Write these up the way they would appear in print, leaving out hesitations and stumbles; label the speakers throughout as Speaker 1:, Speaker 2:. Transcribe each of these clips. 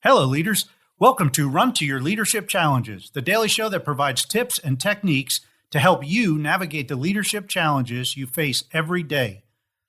Speaker 1: Hello, leaders. Welcome to Run to Your Leadership Challenges, the daily show that provides tips and techniques to help you navigate the leadership challenges you face every day.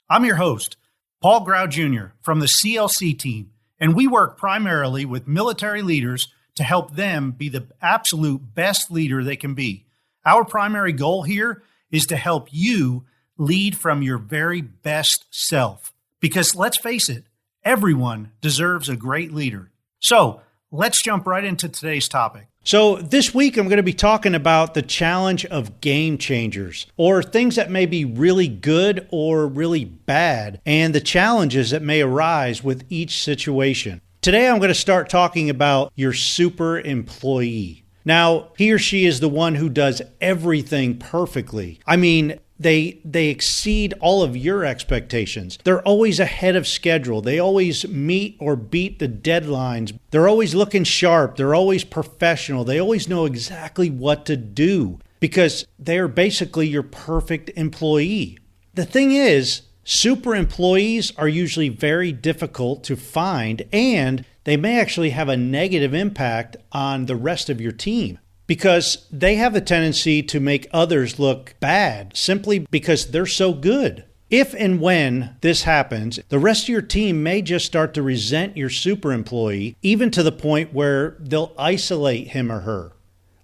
Speaker 1: I'm your host, Paul Grau Jr. from the CLC Team, and we work primarily with military leaders to help them be the absolute best leader they can be. Our primary goal here is to help you lead from your very best self. Because let's face it, everyone deserves a great leader. So let's jump right into today's topic. So this week, I'm going to be talking about the challenge of game changers, or things that may be really good or really bad, and the challenges that may arise with each situation. Today, I'm going to start talking about your super employee. Now, he or she is the one who does everything perfectly. I mean, they exceed all of your expectations. They're always ahead of schedule. They always meet or beat the deadlines. They're always looking sharp. They're always professional. They always know exactly what to do because they're basically your perfect employee. The thing is, super employees are usually very difficult to find, and they may actually have a negative impact on the rest of your team, because they have a tendency to make others look bad simply because they're so good. If and when this happens, the rest of your team may just start to resent your super employee, even to the point where they'll isolate him or her.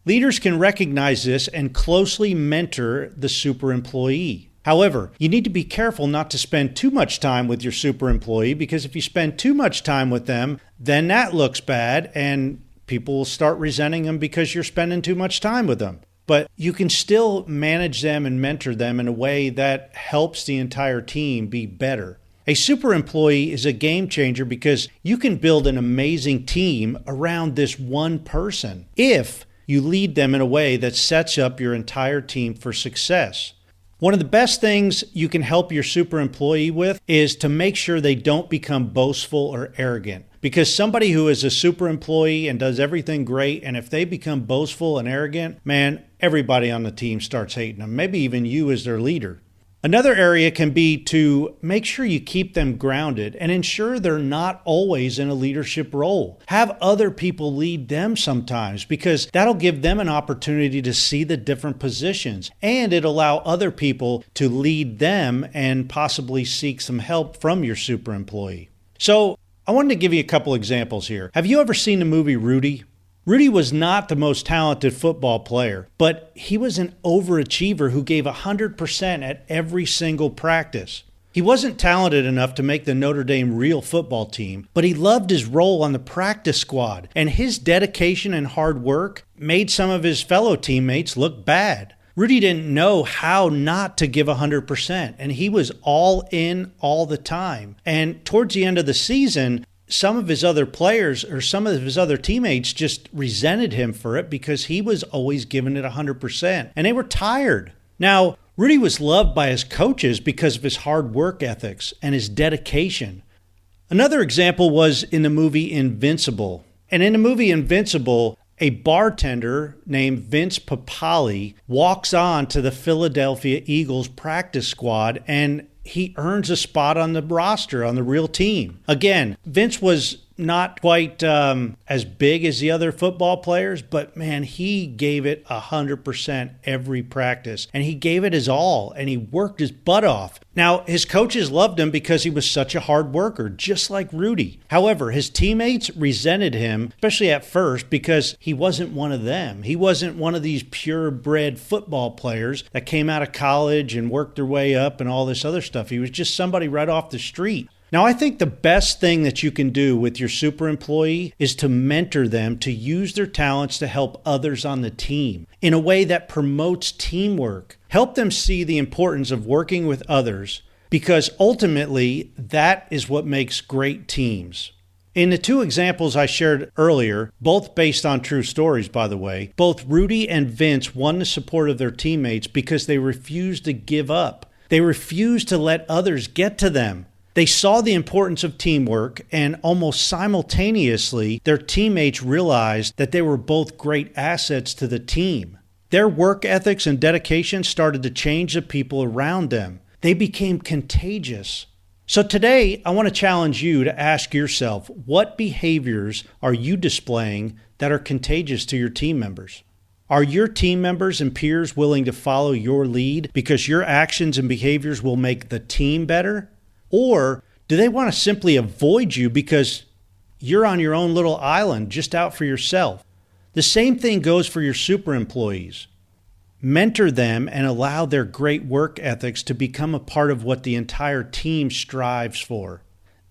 Speaker 1: Leaders can recognize this and closely mentor the super employee. However, you need to be careful not to spend too much time with your super employee, because if you spend too much time with them, then that looks bad and people will start resenting them because you're spending too much time with them. But you can still manage them and mentor them in a way that helps the entire team be better. A super employee is a game changer because you can build an amazing team around this one person if you lead them in a way that sets up your entire team for success. One of the best things you can help your super employee with is to make sure they don't become boastful or arrogant. Because somebody who is a super employee and does everything great, and if they become boastful and arrogant, man, everybody on the team starts hating them, maybe even you as their leader. Another area can be to make sure you keep them grounded and ensure they're not always in a leadership role. Have other people lead them sometimes, because that'll give them an opportunity to see the different positions, and it'll allow other people to lead them and possibly seek some help from your super employee. So I wanted to give you a couple examples here. Have you ever seen the movie Rudy? Rudy was not the most talented football player, but he was an overachiever who gave 100% at every single practice. He wasn't talented enough to make the Notre Dame real football team, but he loved his role on the practice squad, and his dedication and hard work made some of his fellow teammates look bad. Rudy didn't know how not to give 100%, and he was all in all the time. And towards the end of the season, some of his other players or some of his other teammates just resented him for it because he was always giving it 100%, and they were tired. Now, Rudy was loved by his coaches because of his hard work ethics and his dedication. Another example was in the movie Invincible. And in the movie Invincible, a bartender named Vince Papale walks on to the Philadelphia Eagles practice squad, and he earns a spot on the roster, on the real team. Again, Vince was not quite as big as the other football players, but man, he gave it 100% every practice, and he gave it his all, and he worked his butt off. Now, his coaches loved him because he was such a hard worker, just like Rudy. However, his teammates resented him, especially at first, because he wasn't one of them. He wasn't one of these purebred football players that came out of college and worked their way up and all this other stuff. He was just somebody right off the street. Now, I think the best thing that you can do with your super employee is to mentor them to use their talents to help others on the team in a way that promotes teamwork. Help them see the importance of working with others, because ultimately that is what makes great teams. In the two examples I shared earlier, both based on true stories, by the way, both Rudy and Vince won the support of their teammates because they refused to give up. They refused to let others get to them. They saw the importance of teamwork, and almost simultaneously, their teammates realized that they were both great assets to the team. Their work ethics and dedication started to change the people around them. They became contagious. So today, I want to challenge you to ask yourself, what behaviors are you displaying that are contagious to your team members? Are your team members and peers willing to follow your lead because your actions and behaviors will make the team better? Or do they want to simply avoid you because you're on your own little island just out for yourself? The same thing goes for your super employees. Mentor them and allow their great work ethics to become a part of what the entire team strives for.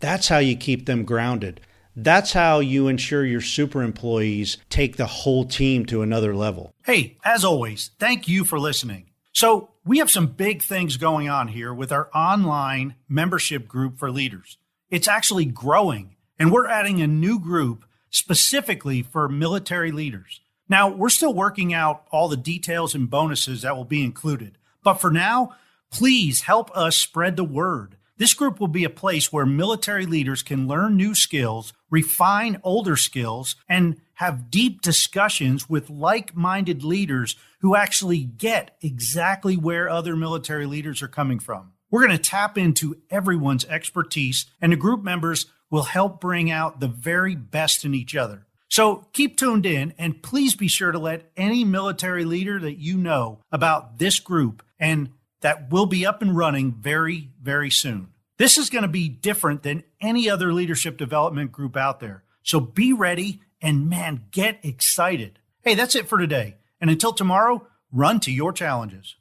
Speaker 1: That's how you keep them grounded. That's how you ensure your super employees take the whole team to another level. Hey, as always, thank you for listening. So we have some big things going on here with our online membership group for leaders. It's actually growing, and we're adding a new group specifically for military leaders. Now, we're still working out all the details and bonuses that will be included. But for now, please help us spread the word. This group will be a place where military leaders can learn new skills, refine older skills, and have deep discussions with like-minded leaders who actually get exactly where other military leaders are coming from. We're going to tap into everyone's expertise, and the group members will help bring out the very best in each other. So keep tuned in, and please be sure to let any military leader that you know about this group, and that will be up and running very, very soon. This is going to be different than any other leadership development group out there. So be ready and, man, get excited. Hey, that's it for today. And until tomorrow, run to your challenges.